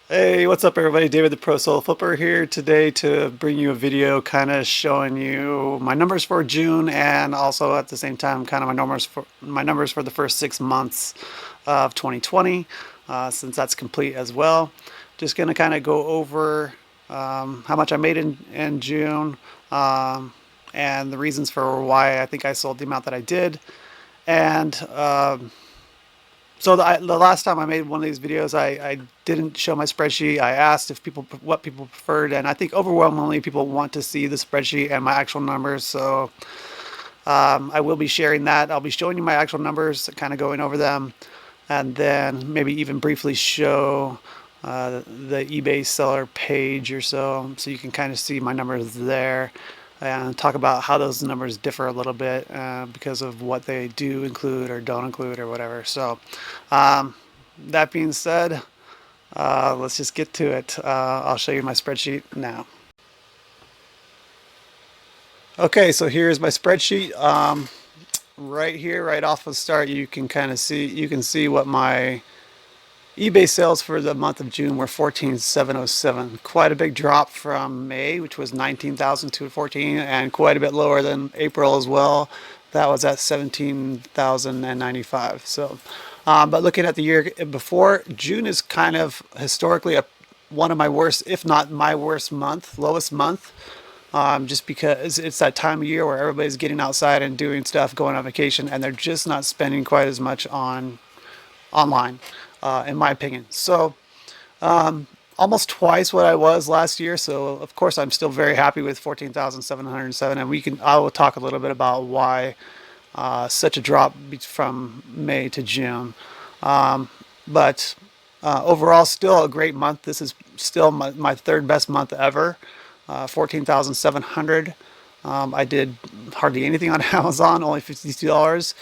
Hey, what's up everybody? David the Pro Solo Flipper here today to bring you a video kind of showing you my numbers for June and also at the same time kind of my numbers for the first 6 months of 2020 since that's complete as well. Just going to kind of go over how much I made in June and the reasons for why I think I sold the amount that I did. And so the last time I made one of these videos, I didn't show my spreadsheet. I asked if what people preferred, and I think overwhelmingly people want to see the spreadsheet and my actual numbers. So I will be sharing that. I'll be showing you my actual numbers, kind of going over them, and then maybe even briefly show the eBay seller page or so you can kind of see my numbers there and talk about how those numbers differ a little bit because of what they do include or don't include or whatever. So that being said, let's just get to it. I'll show you my spreadsheet now. Okay, so here's my spreadsheet. Right here, right off the start, you can kind of see what my eBay sales for the month of June were 14,707. Quite a big drop from May, which was 19,214, and quite a bit lower than April as well. That was at 17,095. So, but looking at the year before, June is kind of historically one of my worst, if not my worst month, lowest month. Just because it's that time of year where everybody's getting outside and doing stuff, going on vacation, and they're just not spending quite as much on online, in my opinion. So almost twice what I was last year. So of course I'm still very happy with 14,707, and I will talk a little bit about why such a drop from May to June. But overall, still a great month. This is still my third best month ever. 14,700. I did hardly anything on Amazon, only $52.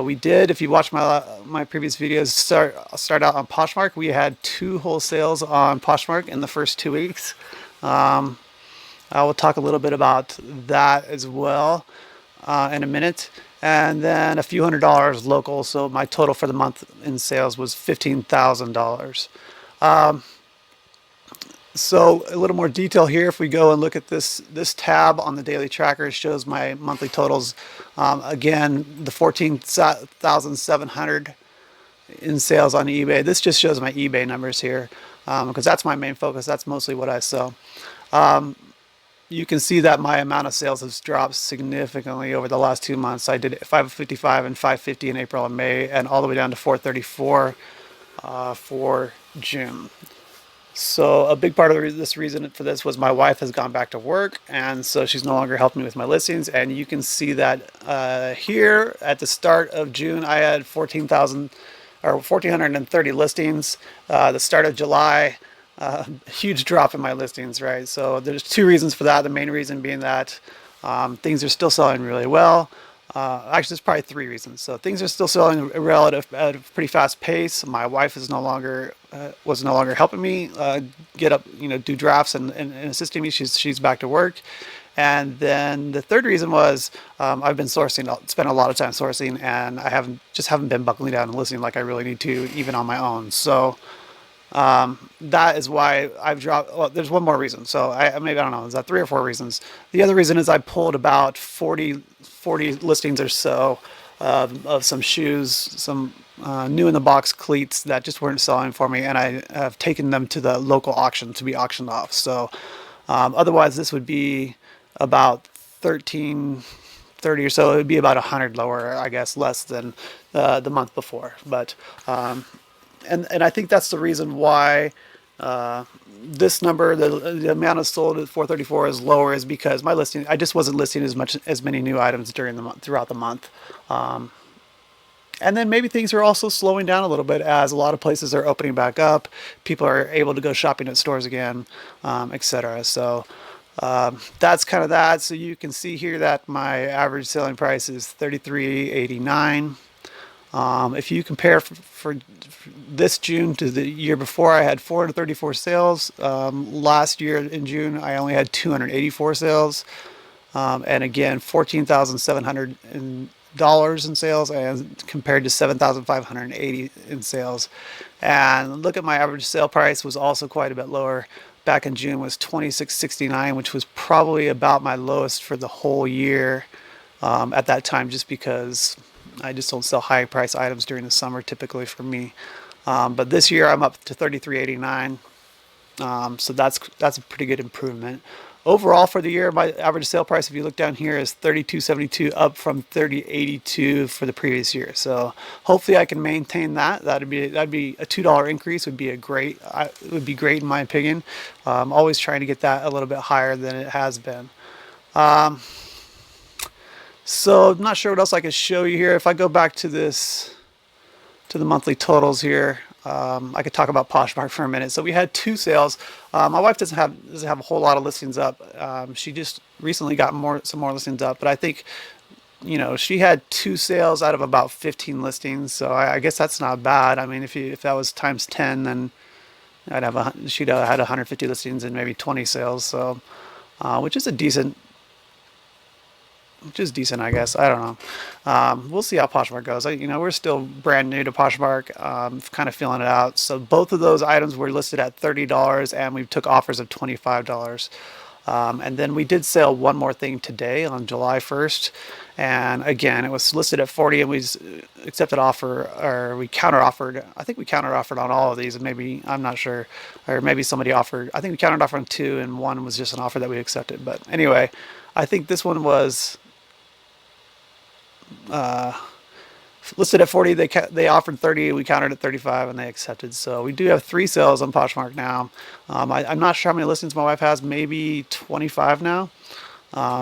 We did, if you watch my previous videos, start out on Poshmark. We had 2 whole sales on Poshmark in the first 2 weeks. I will talk a little bit about that as well in a minute. And then a few $100s local. So my total for the month in sales was $15,000. So a little more detail here. If we go and look at this tab on the daily tracker, it shows my monthly totals. Again, the 14,700 in sales on eBay. This just shows my eBay numbers here because that's my main focus. That's mostly what I sell. You can see that my amount of sales has dropped significantly over the last 2 months. I did 555 and 550 in April and May, and all the way down to 434 for June. So a big part of this reason for this was my wife has gone back to work, and so she's no longer helping me with my listings. And you can see that here at the start of June, I had 1,430 listings. The start of July, huge drop in my listings, right? So there's 2 reasons for that. The main reason being that things are still selling really well. Actually, there's probably 3 reasons. So things are still selling relative at a pretty fast pace. My wife is no longer was no longer helping me get up, do drafts and assisting me. She's back to work. And then the third reason was I've been spent a lot of time sourcing, and I haven't been buckling down and listening like I really need to, even on my own. So that is why I've dropped. Well, there's one more reason. So maybe I don't know. Is that 3 or 4 reasons? The other reason is I pulled about 40 listings or so of some shoes, some new in the box cleats that just weren't selling for me, and I have taken them to the local auction to be auctioned off. So otherwise, this would be about 1330 or so. It would be about 100 lower, I guess, less than the month before. But and I think that's the reason why this number, the amount of sold at 434 is lower, is because I just wasn't listing as many new items throughout the month. And then maybe things are also slowing down a little bit as a lot of places are opening back up. People are able to go shopping at stores again, etc. So that's kind of that. So you can see here that my average selling price is $33.89. If you compare for this June to the year before, I had 434 sales. Last year in June, I only had 284 sales. And again, 14,700 dollars in sales, and compared to 7,580 in sales. And look at my average sale price was also quite a bit lower. Back in June was 26.69, which was probably about my lowest for the whole year at that time, just because I just don't sell high price items during the summer typically for me. But this year I'm up to 33.89. So that's a pretty good improvement. Overall for the year, my average sale price, if you look down here, is 32.72, up from 30.82 for the previous year. So hopefully I can maintain that. That'd be a $2 increase. Would be great in my opinion. Always trying to get that a little bit higher than it has been. So I'm not sure what else I can show you here. If I go back to this, to the monthly totals here, I could talk about Poshmark for a minute. So we had 2 sales. My wife doesn't have a whole lot of listings up. She just recently got some more listings up, but I think, you know, she had 2 sales out of about 15 listings. So I guess that's not bad. I mean, if that was times 10, then she'd have had 150 listings and maybe 20 sales. So, which is decent, I guess. I don't know. We'll see how Poshmark goes. We're still brand new to Poshmark, kind of feeling it out. So both of those items were listed at $30, and we took offers of $25. And then we did sell one more thing today on July 1st. And again, it was listed at 40, and we accepted offer, or we counter offered. I think we counter offered on all of these, and maybe, I'm not sure, or maybe somebody offered. I think we countered offer on 2, and 1 was just an offer that we accepted. But anyway, I think this one was listed at 40. They offered 30. We countered at 35, and they accepted. So we do have 3 sales on Poshmark now. I'm not sure how many listings my wife has. Maybe 25 now.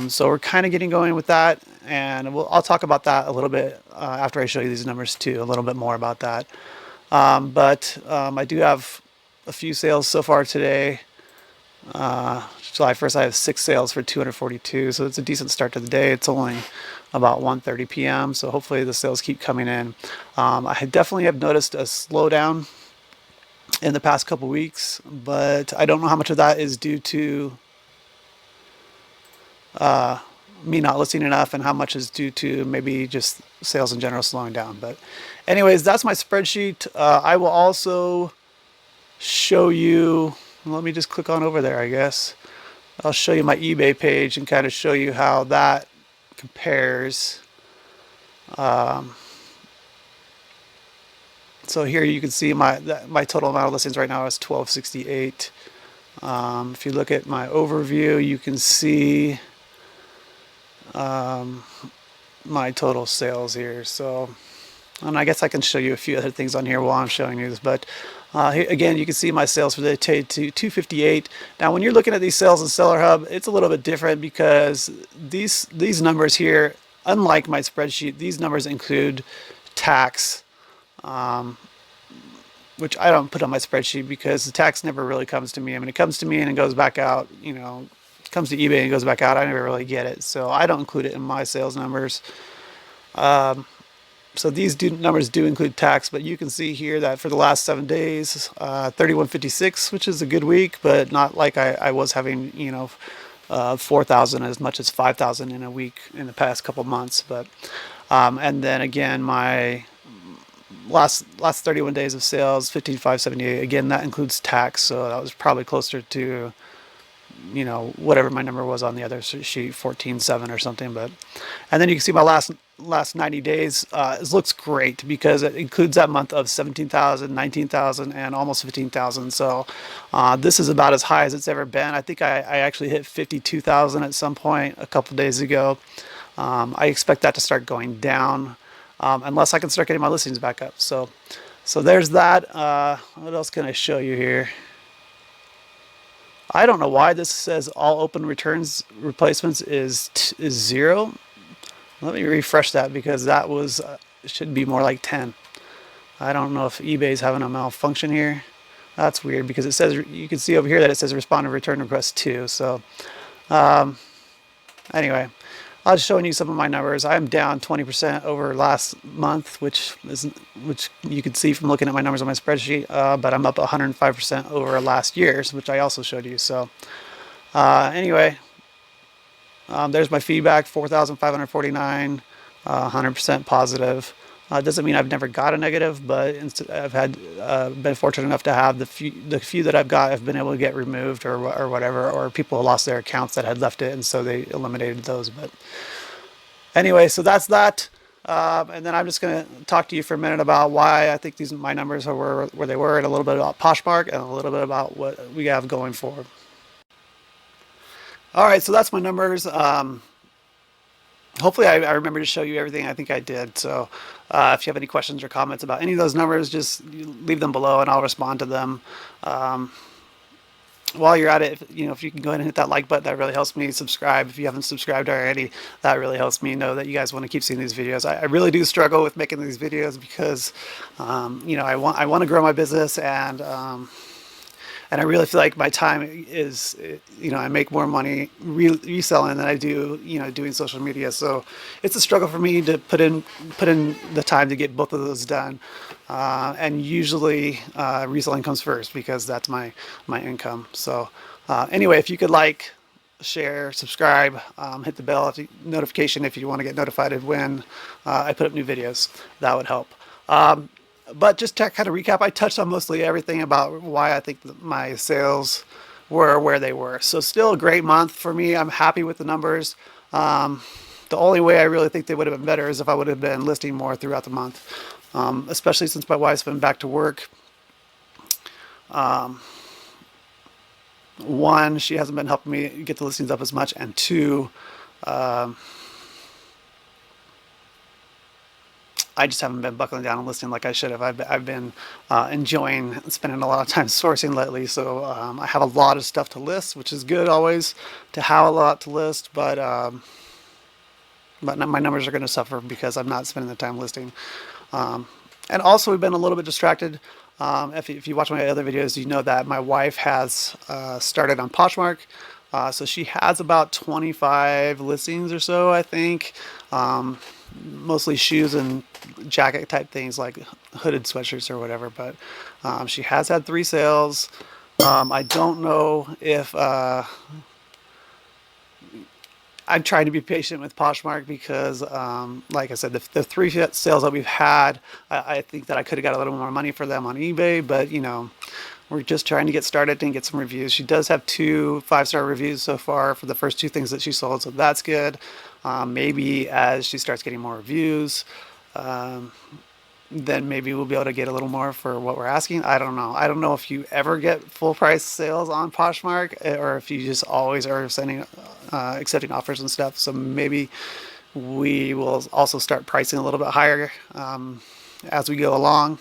So we're kind of getting going with that, and I'll talk about that a little bit after I show you these numbers too. A little bit more about that. But I do have a few sales so far today. July 1st, I have 6 sales for 242, so it's a decent start to the day. It's only about 1:30 p.m., so hopefully the sales keep coming in. I definitely have noticed a slowdown in the past couple weeks, but I don't know how much of that is due to me not listing enough, and how much is due to maybe just sales in general slowing down. But anyways, that's my spreadsheet. I will also show you, let me just click on over there, I guess. I'll show you my eBay page and kind of show you how that compares. So here you can see my total amount of listings right now is 1268. If you look at my overview, you can see my total sales here. So, and I guess I can show you a few other things on here while I'm showing you this, but here, again, you can see my sales for the day to 258. Now, when you're looking at these sales in Seller Hub, it's a little bit different because these numbers here, unlike my spreadsheet, these numbers include tax, which I don't put on my spreadsheet because the tax never really comes to me. I mean, it comes to me and it goes back out, you know, it comes to eBay and it goes back out. I never really get it. So I don't include it in my sales numbers. So these numbers do include tax, but you can see here that for the last 7 days, 3156, which is a good week, but not like I was having, you know, 4,000 as much as 5,000 in a week in the past couple months. But and then again, my last 31 days of sales, 15,578. Again, that includes tax, so that was probably closer to, you know, whatever my number was on the other sheet, 14.7 or something. But and then you can see my last 90 days. It looks great because it includes that month of 17,000, 19,000, and almost 15,000. So this is about as high as it's ever been. I think I actually hit 52,000 at some point a couple days ago. I expect that to start going down unless I can start getting my listings back up. So there's that. What else can I show you here? I don't know why this says all open returns replacements is 0. Let me refresh that because that was should be more like 10. I don't know if eBay's having a malfunction here. That's weird because it says, you can see over here that it says respond to return request 2. So anyway, I was showing you some of my numbers. I'm down 20% over last month, which you can see from looking at my numbers on my spreadsheet. But I'm up 105% over last year's, which I also showed you. So anyway, there's my feedback, 4,549. 100% positive. Doesn't mean I've never got a negative, but I've had been fortunate enough to have the few that I've got have been able to get removed or whatever, or people lost their accounts that had left it, and so they eliminated those. But anyway, so that's that. And then I'm just going to talk to you for a minute about why I think my numbers are where they were, and a little bit about Poshmark, and a little bit about what we have going forward. All right, so that's my numbers. Hopefully I remember to show you everything I think I did. So if you have any questions or comments about any of those numbers, just leave them below and I'll respond to them. While you're at it, if you can go ahead and hit that like button, that really helps me. Subscribe if you haven't subscribed already. That really helps me know that you guys want to keep seeing these videos. I really do struggle with making these videos because, I want to grow my business, and I really feel like my time is, I make more money reselling than I do, doing social media. So it's a struggle for me to put in the time to get both of those done. And usually reselling comes first because that's my income. So anyway, if you could like, share, subscribe, hit the bell notification if you want to get notified when I put up new videos, that would help. But just to kind of recap, I touched on mostly everything about why I think my sales were where they were. So still a great month for me. I'm happy with the numbers. The only way I really think they would have been better is if I would have been listing more throughout the month, especially since my wife's been back to work. One, she hasn't been helping me get the listings up as much, and two, I just haven't been buckling down and listing like I should have. I've been enjoying spending a lot of time sourcing lately, so I have a lot of stuff to list, which is good always to have a lot to list, but my numbers are going to suffer because I'm not spending the time listing. And also we've been a little bit distracted. If you watch my other videos, you know that my wife has started on Poshmark. So she has about 25 listings or so, I think. Mostly shoes and jacket type things like hooded sweatshirts or whatever, but she has had 3 sales. I don't know if I'm trying to be patient with Poshmark because like I said, the 3 sales that we've had, I think that I could have got a little more money for them on eBay, but we're just trying to get started and get some reviews. She does have 2 5-star reviews so far for the first 2 things that she sold, so that's good. Maybe as she starts getting more reviews, then maybe we'll be able to get a little more for what we're asking. I don't know. I don't know if you ever get full price sales on Poshmark or if you just always are accepting offers and stuff. So maybe we will also start pricing a little bit higher as we go along.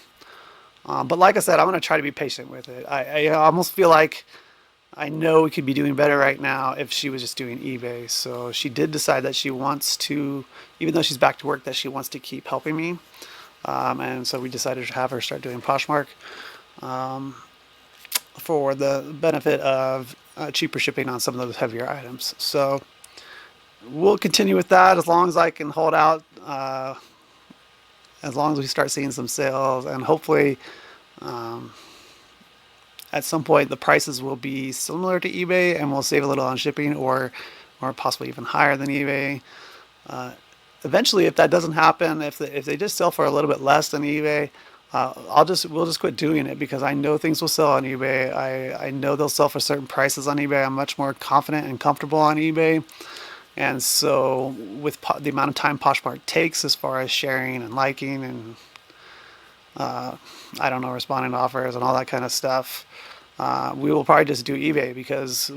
But like I said, I'm going to try to be patient with it. I almost feel like I know we could be doing better right now if she was just doing eBay. So she did decide that she wants to, even though she's back to work, that she wants to keep helping me. And so we decided to have her start doing Poshmark for the benefit of cheaper shipping on some of those heavier items. So we'll continue with that as long as I can hold out, as long as we start seeing some sales, and hopefully at some point the prices will be similar to eBay and we'll save a little on shipping, or possibly even higher than eBay. Eventually, if that doesn't happen, if they just sell for a little bit less than eBay, we'll just quit doing it because I know things will sell on eBay. I know they'll sell for certain prices on eBay. I'm much more confident and comfortable on eBay. And so with the amount of time Poshmark takes as far as sharing and liking and responding to offers and all that kind of stuff, we will probably just do eBay because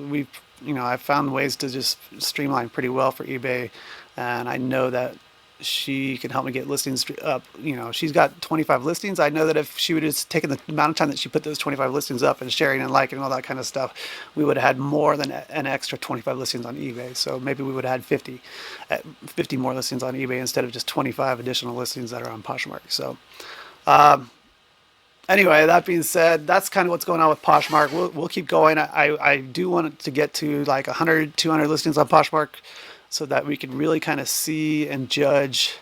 I've found ways to just streamline pretty well for eBay, and I know that she can help me get listings up. She's got 25 listings. I know that if she would have just taken the amount of time that she put those 25 listings up and sharing and liking and all that kind of stuff, we would have had more than an extra 25 listings on eBay. So maybe we would have had 50 more listings on eBay instead of just 25 additional listings that are on Poshmark. So anyway, that being said, that's kind of what's going on with Poshmark. We'll keep going. I do want it to get to like 100, 200 listings on Poshmark so that we can really kind of see and judge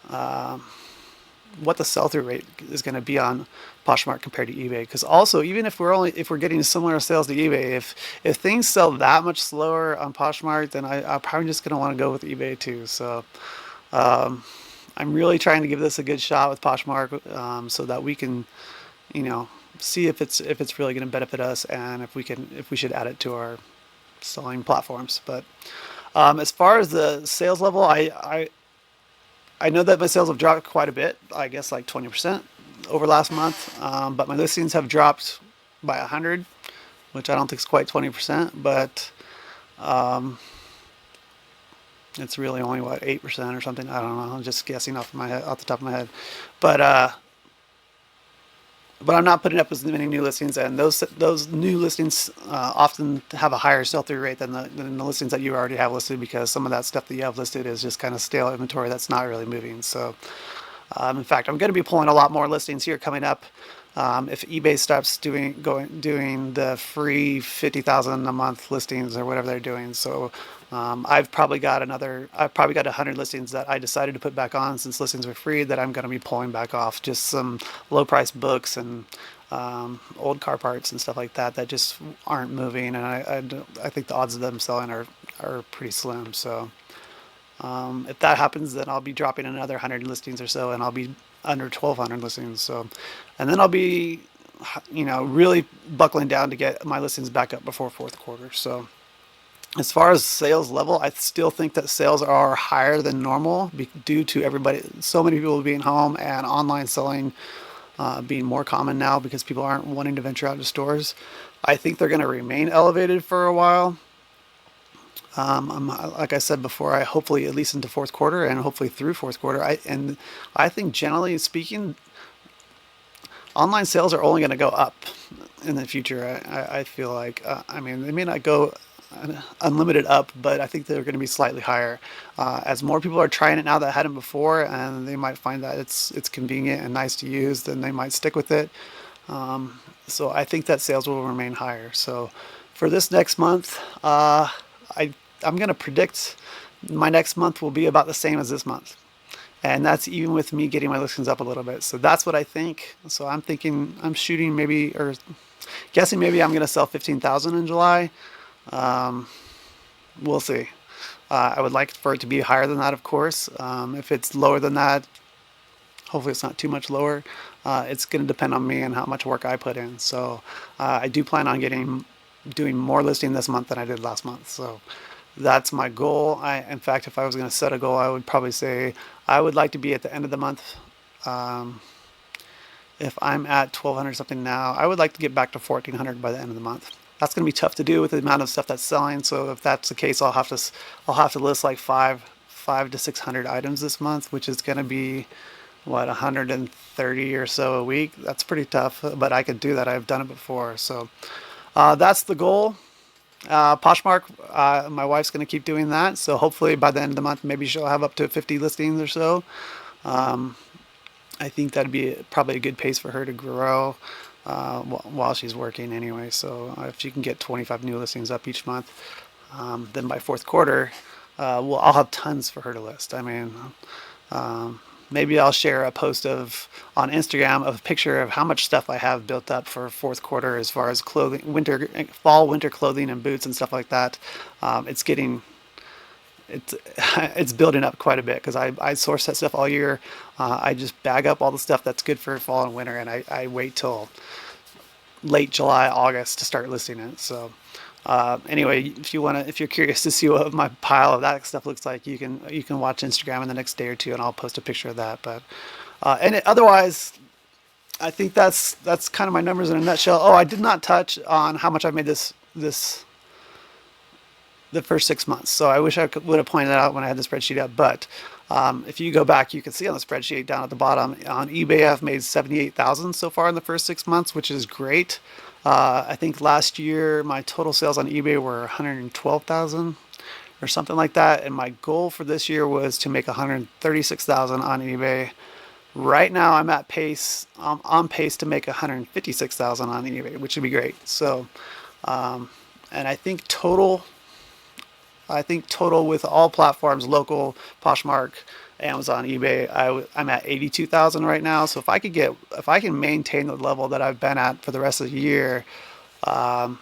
what the sell-through rate is going to be on Poshmark compared to eBay. Because also, even if we're getting similar sales to eBay, if things sell that much slower on Poshmark, then I'm probably just going to want to go with eBay too. So I'm really trying to give this a good shot with Poshmark, so that we can, you know, see if it's really going to benefit us, and if we should add it to our selling platforms. But as far as the sales level, I know that my sales have dropped quite a bit. I guess like 20% over last month, but my listings have dropped by 100, which I don't think is quite 20%, but it's really only what, 8% or something. I don't know. I'm just guessing off my head, off the top of my head, but but I'm not putting up as many new listings, and those new listings often have a higher sell-through rate than the listings that you already have listed, because some of that stuff that you have listed is just kind of stale inventory that's not really moving. So in fact, I'm going to be pulling a lot more listings here coming up. If eBay stops doing the free 50,000 a month listings or whatever they're doing, so I've probably got 100 listings that I decided to put back on since listings were free, that I'm going to be pulling back off. Just some low price books and old car parts and stuff like that that just aren't moving, and I think the odds of them selling are pretty slim. So if that happens, then I'll be dropping another 100 listings or so, and I'll be under 1,200 listings. So, and then I'll be, really buckling down to get my listings back up before fourth quarter. So, as far as sales level, I still think that sales are higher than normal due to so many people being home and online selling being more common now because people aren't wanting to venture out to stores. I think they're going to remain elevated for a while. Like I said before, I hopefully at least into fourth quarter and hopefully through fourth quarter. I think generally speaking, online sales are only going to go up in the future. I feel like, they may not go unlimited up, but I think they're going to be slightly higher as more people are trying it now that hadn't before, and they might find that it's convenient and nice to use. Then they might stick with it. So I think that sales will remain higher. So for this next month, I'm going to predict my next month will be about the same as this month. And that's even with me getting my listings up a little bit. So that's what I think. So I'm shooting maybe, or guessing maybe I'm going to sell 15,000 in July. We'll see. I would like for it to be higher than that, of course. If it's lower than that, hopefully it's not too much lower. It's going to depend on me and how much work I put in. So I do plan on doing more listing this month than I did last month. So that's my goal. In fact, if I was going to set a goal, I would probably say I would like to be at the end of the month. If I'm at 1,200 something now, I would like to get back to 1,400 by the end of the month. That's going to be tough to do with the amount of stuff that's selling. So if that's the case, I'll have to list like five to 600 items this month, which is going to be what, 130 or so a week. That's pretty tough, but I could do that. I've done it before. So that's the goal. Poshmark, my wife's going to keep doing that. So hopefully by the end of the month, maybe she'll have up to 50 listings or so. I think that'd be probably a good pace for her to grow while she's working anyway. So if she can get 25 new listings up each month, then by fourth quarter, I'll have tons for her to list. Maybe I'll share a post on Instagram of a picture of how much stuff I have built up for fourth quarter as far as clothing, fall, winter clothing and boots and stuff like that. It's building up quite a bit because I source that stuff all year. I just bag up all the stuff that's good for fall and winter, and I wait till late July, August to start listing it. So anyway, if you're curious to see what my pile of that stuff looks like, you can watch Instagram in the next day or two, and I'll post a picture of that. But otherwise, I think that's kind of my numbers in a nutshell. Oh, I did not touch on how much I made the first 6 months. So I wish I would have pointed that out when I had the spreadsheet up. But if you go back, you can see on the spreadsheet down at the bottom on eBay, I've made 78,000 so far in the first 6 months, which is great. I think last year my total sales on eBay were 112,000 or something like that, and my goal for this year was to make 136,000 on eBay. Right now I'm on pace to make 156,000 on eBay, which would be great. So, and I think total with all platforms, local, Poshmark, Amazon, eBay, I'm at 82,000 right now. So if I can maintain the level that I've been at for the rest of the year, and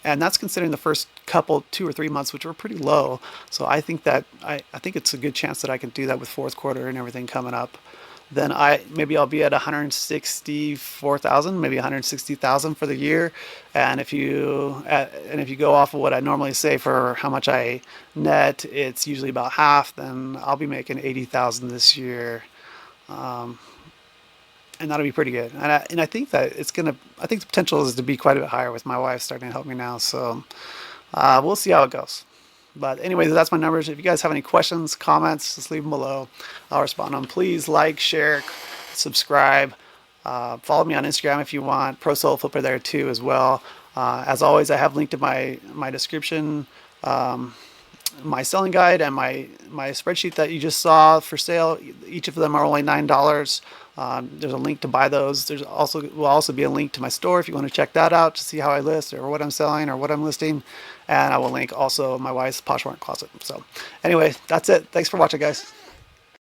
that's considering the first couple 2 or 3 months, which were pretty low. So I think that I think it's a good chance that I can do that with fourth quarter and everything coming up. Then maybe I'll be at 164,000, maybe 160,000 for the year. And if you go off of what I normally say for how much I net, it's usually about half. Then I'll be making 80,000 this year. And that'll be pretty good. And I think that I think the potential is to be quite a bit higher with my wife starting to help me now. So we'll see how it goes. But anyway, that's my numbers. If you guys have any questions, comments, just leave them below. I'll respond to them. Please like, share, subscribe. Follow me on Instagram if you want. Pro Solo Flipper there too as well. As always, I have linked to my description, my selling guide and my spreadsheet that you just saw for sale. Each of them are only $9. There's a link to buy those. Will also be a link to my store if you want to check that out to see how I list or what I'm selling or what I'm listing. And I will link also my wife's Poshmark closet. So anyway, that's it. Thanks for watching, guys.